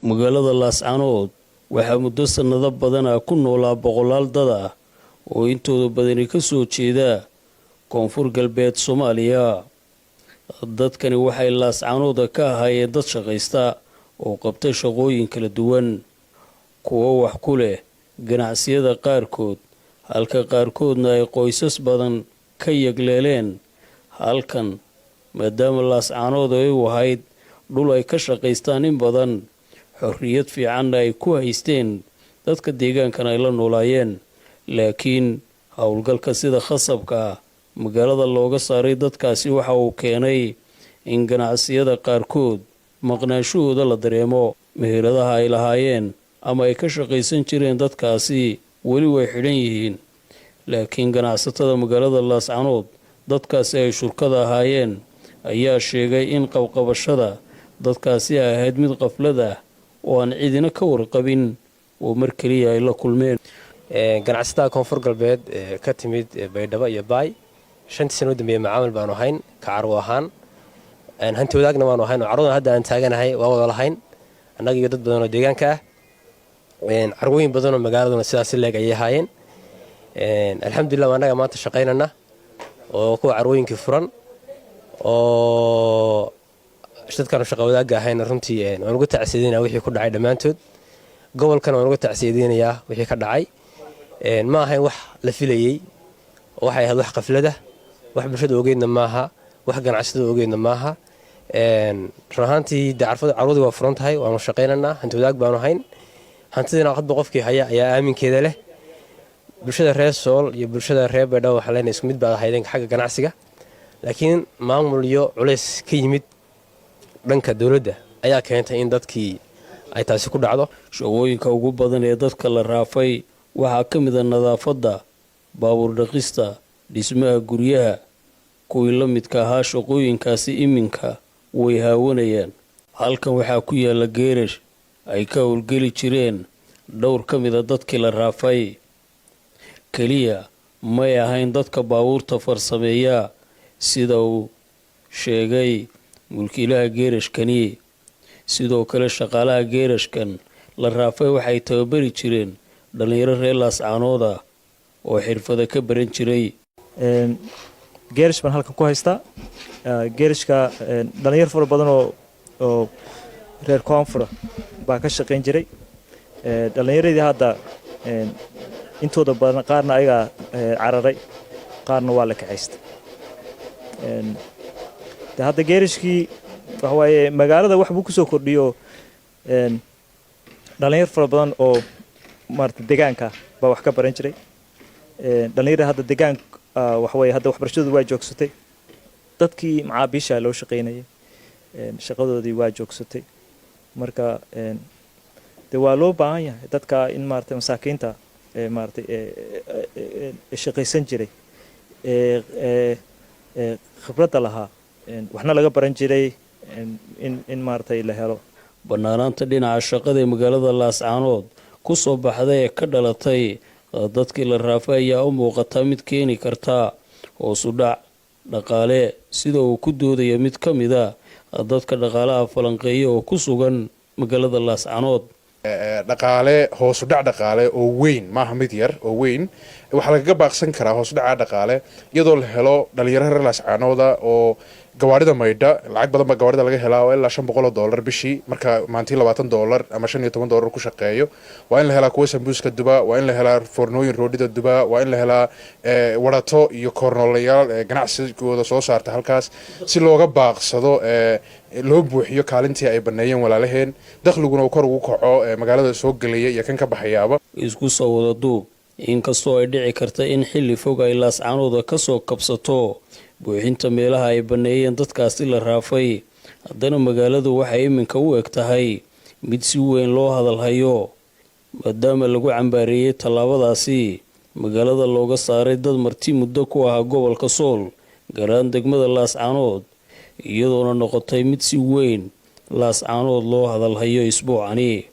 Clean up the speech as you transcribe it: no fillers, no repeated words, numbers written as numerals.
magaalada Laascaanood waxaa muddo sanado badan ku noolaa boqolaal dad ah oo intooda badani ka soo jeeda koonfur galbeed Soomaaliya. dadkani waxay Laascaanood ka ahaayeen dad shaqaysta oo qabta shaqooyin kala duwan, kuwa wax ku leh ganacsiyada qaarkood, halka qaarkoodna ay qoysas badan ka yagleeleen halkan, maadaama Laascaanood ay u ahayd dhul ay ka shaqaystaan in badan, xorriyad fiican ay ku haysteen dadka deegaankana ay la noolaayeen. laakiin howlgalka sida khasabka magaalada looga saaray dadkaasi waxa uu keenay in ganacsiyada qaarkood maqnaanshahooda la dareemo. meheradaha ay lahaayeen ama ay ka shaqaysan jireen dadkaasi weli way xidhan yihiin, laakiin ganacsatada magaalada Laascaanood dadkaasi ay shurkada ahaayeen ayaa sheegay in qabqabashada dadkaasi ay ahayd mid qaflad ah oo aan cidina ka warqabin oo mar kaliya ay la kulmeen. ganacsatada koonfur galbeed ka timid Baydhabo iyo Baay 5 sano dambe macaamil baan ahayn ka carwo ahaan, hanti wadaagna waan ahayn, carwada hadda aan taaganahay waa wada lahayn annaga iyo dad badan oo deegaanka ah. carwooyin badan oo magaaladuna sidaas leeg ay ahaayeen. alxamdulillah annaga maanta shaqaynana oo kuwa carwooyinkii furan oo dadkan shaqo wadaaga ahayn. runtii waan uga tacsiideynaa wixii ku dhacay dhammaantood, gobolkana waan uga tacsiideynayaa wixii ka dhacay. ma ahayn wax la filayay, waxay ahayd wax qaflada, wax bulshada ogeydna maaha, wax ganacsatada ogeydna maaha. run ahaantii carwadii waa furan tahay, waanu shaqaynanaa, hanti wadaag baanu hayn, hantidiina hadba qofkii haya ayaa aaminkeeda leh. bulshada reer Sool iyo bulshada reer Baydhabo waxaa leenahay isku mid baad ahaydeen xagga ganacsiga, laakiin maamul iyo culays ka yimid dhanka dawladda ayaa keentay in dadkii ay taasi ku dhacdo. shaqooyinka ugu badan ee dadka la raafay waxaa ka mid ah nadaafadda, baabuur dhaqista, dhismaha guryaha. kuwii la midka ahaa shaqooyinkaasi iminka way haawanayaan. halkan waxaa ku yaala geerash ay ka howlgeli jireen dhowr ka mid a dadkii la raafay. keliya may ahayn dadka baabuurta farsameeya sida uu sheegay mulkiilaha geerashkani. sidoo kale shaqaalaha geerashkan la raafay waxay tababari jireen dhalinyaro reer Laascaanood ah oo xirfado ka baran jiray. geerash baan halkan ku haystaa. geerashka dhalinyaro fara badan oo reer koonfur baa ka shaqayn jiray. dhalinyaradii hadda intooda badan qaarna ayaga cararay, qaarna waa la kaxaystay. hadda geerashkii waxa waaye magaalada wax buu ku soo kordhiyo dhalinyaro fara badan oo maarta deegaanka baa wax ka baran jiray. dhalinyarada hadda deegaanka waxa waaye hadda waxbarashadoodu waa joogsatay, dadkii macaabiisha loo shaqaynayay shaqadoodii waa joogsatay. marka de waa loo baahan yahay dadka in maarta masaakiinta maarta shaqaysan jiray khibradda lahaa waxna laga baran jiray in maartay la helo. bannaanaanta dhinaca shaqada ee magaalada Laascaanood ku soo baxday ee ka dhalatay dadkii la raafay ayaa u muuqata mid keeni karta hoos u dhac dhaqaale, sida uu ku doodaya mid ka mid ah dadka dhaqaalaha falanqeeya oo ku sugan magaalada Laascaanood. dhaqaale hoos u dhac dhaqaale oo weyn maaha mid yar oo weyn. waxaa lagaga baaqsan karaa hoos u dhaca dhaqaale iyadoo la helo dhalinyaro reer Laascaanood oo gawaarida maydha lacag badan baa gawaarida laga helaa oo ilaa $500 bishii, marka maantii $20 ama $15 ku shaqeeyo. waa in la helaa kuwa sambuuska duba, waa in la helaa foornooyin roodhida duba, waa in la helaa warato iyo koornoolayaal ganacsigooda soo saarta halkaas si looga baaqsado loo buuxiyo kaalintii ay baneeyeen walaalaheen, dakhliguna uu kor ugu kaco magaalada soo galaya iyo kan ka baxayaaba. isku soo wada duub, inkastoo ay dhici karta in xilli fog ay Laascaanood ka soo kabsato buuxinta meelaha ay baneeyeen dadkaasi la raafay, haddana magaaladu waxay iminka u eg tahay mid si weyn loo hadalhayo maadaama lagu cambaareeyey tallaabadaasi magaalada looga saaray dad marti muddo ku ahaa gobolka Sool, gaar ahaan degmada Laascaanood, iyadoona noqotay mid si weyn Laascaanood loo hadalhayo isbuucani.